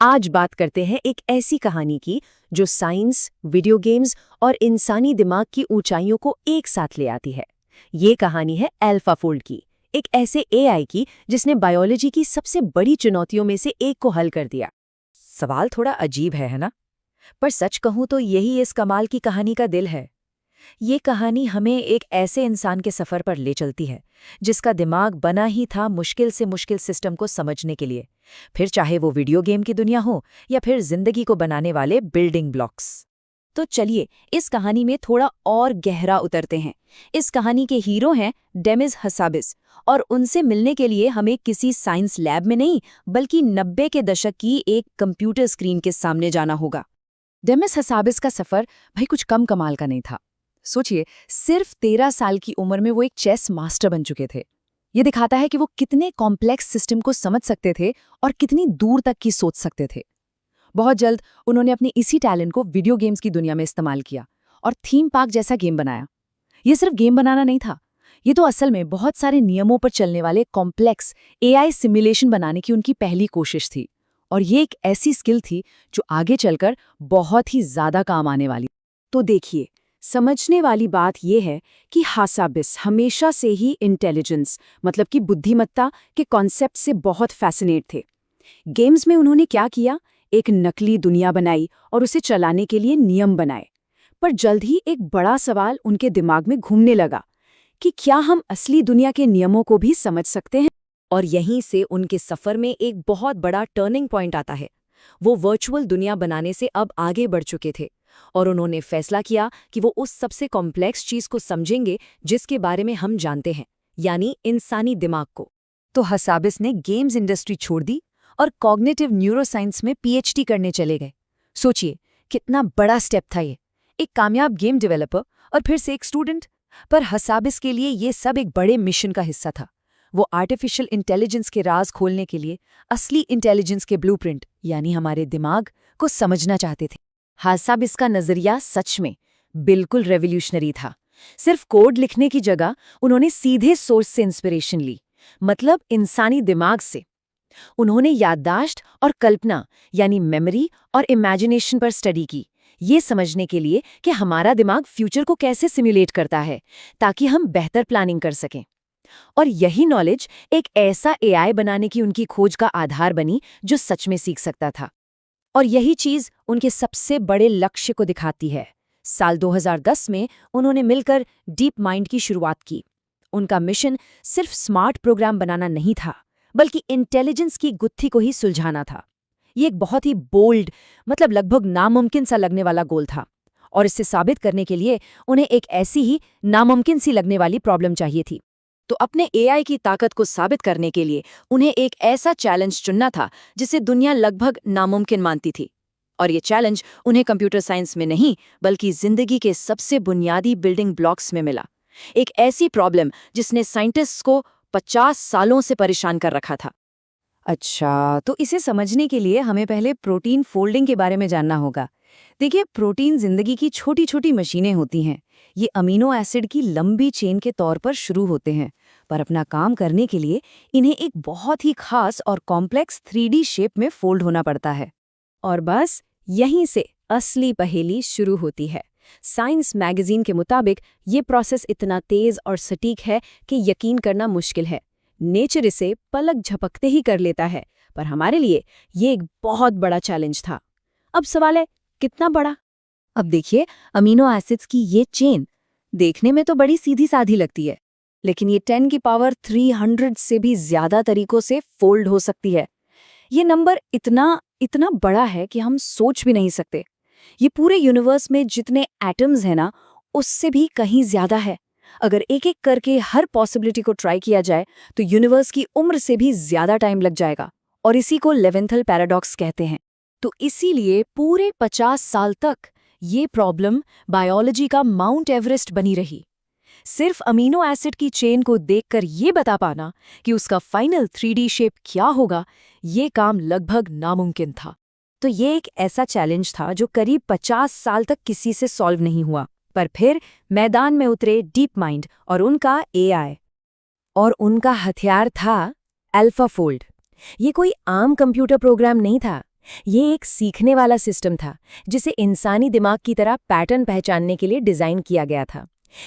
आज बात करते हैं एक ऐसी कहानी की जो साइंस, वीडियो गेम्स और इंसानी दिमाग की ऊंचाइयों को एक साथ ले आती है। ये कहानी है अल्फाफोल्ड की, एक ऐसे एआई की जिसने बायोलॉजी की सबसे बड़ी चुनौतियों में से एक को हल कर दिया। सवाल थोड़ा अजीब है ना? पर सच कहूं तो यही इस कमाल की कहानी का दिल है। ये कहानी हमें एक ऐसे इंसान के सफर पर ले चलती है जिसका दिमाग बना ही था मुश्किल से मुश्किल सिस्टम को समझने के लिए, फिर चाहे वो वीडियो गेम की दुनिया हो या फिर जिंदगी को बनाने वाले बिल्डिंग ब्लॉक्स। तो चलिए इस कहानी में थोड़ा और गहरा उतरते हैं। इस कहानी के हीरो हैं डेमिस हसाबिस, और उनसे मिलने के लिए हमें किसी साइंस लैब में नहीं बल्कि 90 के दशक की एक कंप्यूटर स्क्रीन के सामने जाना होगा। डेमिस हसाबिस का सफर भाई कुछ कम कमाल का नहीं था। सोचिए, सिर्फ 13 साल की उम्र में वो एक चेस मास्टर बन चुके थे। ये दिखाता है कि वो कितने कॉम्प्लेक्स सिस्टम को समझ सकते थे और कितनी दूर तक की सोच सकते थे। बहुत जल्द उन्होंने अपने इसी टैलेंट को वीडियो गेम्स की दुनिया में इस्तेमाल किया और थीम पार्क जैसा गेम बनाया। ये सिर्फ गेम बनाना नहीं था, ये तो असल में बहुत सारे नियमों पर चलने वाले कॉम्प्लेक्स एआई सिमुलेशन बनाने की उनकी पहली कोशिश थी। और ये एक ऐसी स्किल थी जो आगे चलकर बहुत ही ज्यादा काम आने वाली। तो देखिए, समझने वाली बात यह है कि हसाबिस हमेशा से ही इंटेलिजेंस मतलब कि बुद्धिमत्ता के कॉन्सेप्ट से बहुत फैसिनेट थे। गेम्स में उन्होंने क्या किया, एक नकली दुनिया बनाई और उसे चलाने के लिए नियम बनाए। पर जल्द ही एक बड़ा सवाल उनके दिमाग में घूमने लगा कि क्या हम असली दुनिया के नियमों को भी समझ सकते हैं। और यहीं से उनके सफर में एक बहुत बड़ा टर्निंग पॉइंट आता है। वो वर्चुअल दुनिया बनाने से अब आगे बढ़ चुके थे और उन्होंने फैसला किया कि वो उस सबसे कॉम्प्लेक्स चीज को समझेंगे जिसके बारे में हम जानते हैं, यानी इंसानी दिमाग को। तो हसाबिस ने गेम्स इंडस्ट्री छोड़ दी और कॉग्निटिव न्यूरोसाइंस में पीएचडी करने चले गए। सोचिए, कितना बड़ा स्टेप था ये, एक कामयाब गेम डेवलपर और फिर से एक स्टूडेंट। पर हसाबिस के लिए ये सब एक बड़े मिशन का हिस्सा था। वो आर्टिफिशियल इंटेलिजेंस के राज खोलने के लिए असली इंटेलिजेंस के ब्लूप्रिंट यानी हमारे दिमाग को समझना चाहते थे। हसाबिस का नजरिया सच में बिल्कुल रेवोल्यूशनरी था। सिर्फ कोड लिखने की जगह उन्होंने सीधे सोर्स से इंस्पिरेशन ली, मतलब इंसानी दिमाग से। उन्होंने याददाश्त और कल्पना यानी मेमोरी और इमेजिनेशन पर स्टडी की, ये समझने के लिए कि हमारा दिमाग फ्यूचर को कैसे सिमुलेट करता है ताकि हम बेहतर प्लानिंग कर सकें। और यही नॉलेज एक ऐसा एआई बनाने की उनकी खोज का आधार बनी जो सच में सीख सकता था। और यही चीज उनके सबसे बड़े लक्ष्य को दिखाती है। साल 2010 में उन्होंने मिलकर डीप माइंड की शुरुआत की। उनका मिशन सिर्फ स्मार्ट प्रोग्राम बनाना नहीं था, बल्कि इंटेलिजेंस की गुत्थी को ही सुलझाना था। ये एक बहुत ही बोल्ड, मतलब लगभग नामुमकिन सा लगने वाला गोल था। और इसे साबित करने के लिए उन्हें एक ऐसी ही नामुमकिन सी लगने वाली प्रॉब्लम चाहिए थी। तो अपने एआई की ताकत को साबित करने के लिए उन्हें एक ऐसा चैलेंज चुनना था जिसे दुनिया लगभग नामुमकिन मानती थी। और ये चैलेंज उन्हें कंप्यूटर साइंस में नहीं बल्कि जिंदगी के सबसे बुनियादी बिल्डिंग ब्लॉक्स में मिला। एक ऐसी प्रॉब्लम जिसने साइंटिस्ट्स को 50 सालों से परेशान कर रखा था। अच्छा, तो इसे समझने के लिए हमें पहले प्रोटीन फोल्डिंग के बारे में जानना होगा। देखिए, प्रोटीन जिंदगी की छोटी छोटी मशीनें होती हैं। ये अमीनो एसिड की लंबी चेन के तौर पर शुरू होते हैं, पर अपना काम करने के लिए इन्हें एक बहुत ही खास और कॉम्प्लेक्स 3D शेप में फोल्ड होना पड़ता है। और बस यहीं से असली पहेली शुरू होती है। साइंस मैगजीन के मुताबिक ये प्रोसेस इतना तेज और सटीक है कि यकीन करना मुश्किल है। नेचर इसे पलक झपकते ही कर लेता है, पर हमारे लिए ये एक बहुत बड़ा चैलेंज था। अब सवाल है, कितना बड़ा? अब देखिए, अमीनो एसिड्स की ये चेन देखने में तो बड़ी सीधी साधी लगती है, लेकिन ये 10 की पावर 300 से भी ज्यादा तरीकों से फोल्ड हो सकती है। ये नंबर इतना बड़ा है कि हम सोच भी नहीं सकते। ये पूरे यूनिवर्स में जितने एटम्स हैं ना, उससे भी कहीं ज्यादा है। अगर एक एक करके हर पॉसिबिलिटी को ट्राई किया जाए तो यूनिवर्स की उम्र से भी ज्यादा टाइम लग जाएगा, और इसी को लेवेंथल पैराडॉक्स कहते हैं। तो इसीलिए पूरे 50 साल तक ये प्रॉब्लम बायोलॉजी का माउंट एवरेस्ट बनी रही। सिर्फ अमीनो एसिड की चेन को देखकर ये बता पाना कि उसका फाइनल 3D शेप क्या होगा, ये काम लगभग नामुमकिन था। तो ये एक ऐसा चैलेंज था जो करीब 50 साल तक किसी से सॉल्व नहीं हुआ। पर फिर मैदान में उतरे डीप माइंड और उनका एआई, और उनका हथियार था अल्फाफोल्ड। ये कोई आम कंप्यूटर प्रोग्राम नहीं था, ये एक सीखने वाला सिस्टम था जिसे इंसानी दिमाग की तरह पैटर्न पहचानने के लिए डिज़ाइन किया गया था।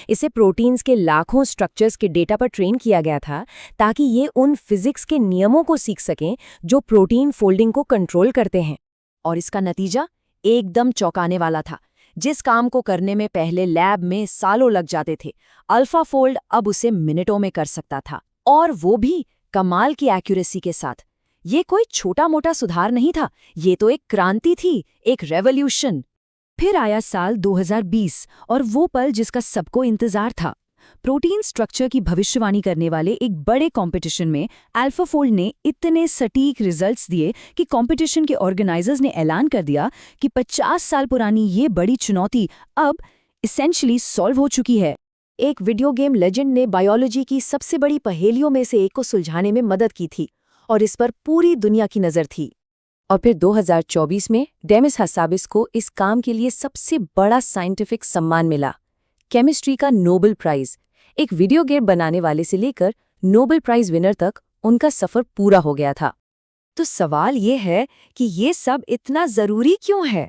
इसे प्रोटीन्स के लाखों स्ट्रक्चर्स के डेटा पर ट्रेन किया गया था ताकि ये उन फिजिक्स के नियमों को सीख सकें जो प्रोटीन फोल्डिंग को कंट्रोल करते हैं। और इसका नतीजा एकदम चौंकाने वाला था। जिस काम को करने में पहले लैब में सालों लग जाते थे, अल्फाफोल्ड अब उसे मिनटों में कर सकता था, और वो भी कमाल की एक्यूरेसी के साथ। ये कोई छोटा मोटा सुधार नहीं था, ये तो एक क्रांति थी, एक रेवोल्यूशन। फिर आया साल 2020 और वो पल जिसका सबको इंतजार था। प्रोटीन स्ट्रक्चर की भविष्यवाणी करने वाले एक बड़े कंपटीशन में अल्फाफोल्ड ने इतने सटीक रिजल्ट्स दिए कि कंपटीशन के ऑर्गेनाइजर्स ने ऐलान कर दिया कि 50 साल पुरानी ये बड़ी चुनौती अब एसेंशियली सॉल्व हो चुकी है। एक वीडियो गेम लेजेंड ने बायोलॉजी की सबसे बड़ी पहेलियों में से एक को सुलझाने में मदद की थी और इस पर पूरी दुनिया की नज़र थी। और फिर 2024 में डेमिस हासाबिस को इस काम के लिए सबसे बड़ा साइंटिफिक सम्मान मिला, केमिस्ट्री का नोबेल प्राइज। एक वीडियो गेम बनाने वाले से लेकर नोबेल प्राइज विनर तक उनका सफर पूरा हो गया था। तो सवाल ये है कि ये सब इतना जरूरी क्यों है?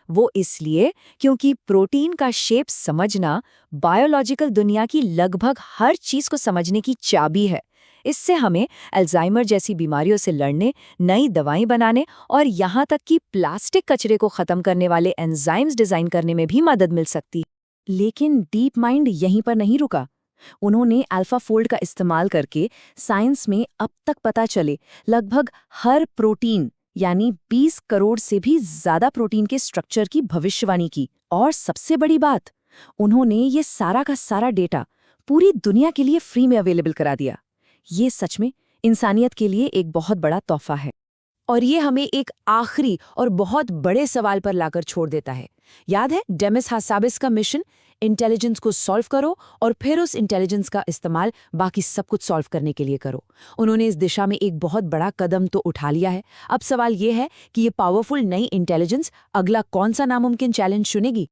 वो इसलिए क्योंकि प्रोटीन का शेप समझना बायोलॉजिकल दुनिया की लगभग हर चीज को समझने की चाबी है। इससे हमें अल्जाइमर जैसी बीमारियों से लड़ने, नई दवाएं बनाने और यहाँ तक कि प्लास्टिक कचरे को खत्म करने वाले एंजाइम्स डिजाइन करने में भी मदद मिल सकती है। लेकिन डीप माइंड यहीं पर नहीं रुका। उन्होंने अल्फाफोल्ड का इस्तेमाल करके साइंस में अब तक पता चले लगभग हर प्रोटीन यानी 20 करोड़ से भी ज्यादा प्रोटीन के स्ट्रक्चर की भविष्यवाणी की। और सबसे बड़ी बात, उन्होंने ये सारा का सारा डेटा पूरी दुनिया के लिए फ्री में अवेलेबल करा दिया। ये सच में इंसानियत के लिए एक बहुत बड़ा तोहफा है। और ये हमें एक आखिरी और बहुत बड़े सवाल पर लाकर छोड़ देता है। याद है डेमिस हासाबिस का मिशन? इंटेलिजेंस को सॉल्व करो और फिर उस इंटेलिजेंस का इस्तेमाल बाकी सब कुछ सॉल्व करने के लिए करो। उन्होंने इस दिशा में एक बहुत बड़ा कदम तो उठा लिया है। अब सवाल ये है कि ये पावरफुल नई इंटेलिजेंस अगला कौन सा नामुमकिन चैलेंज चुनेगी।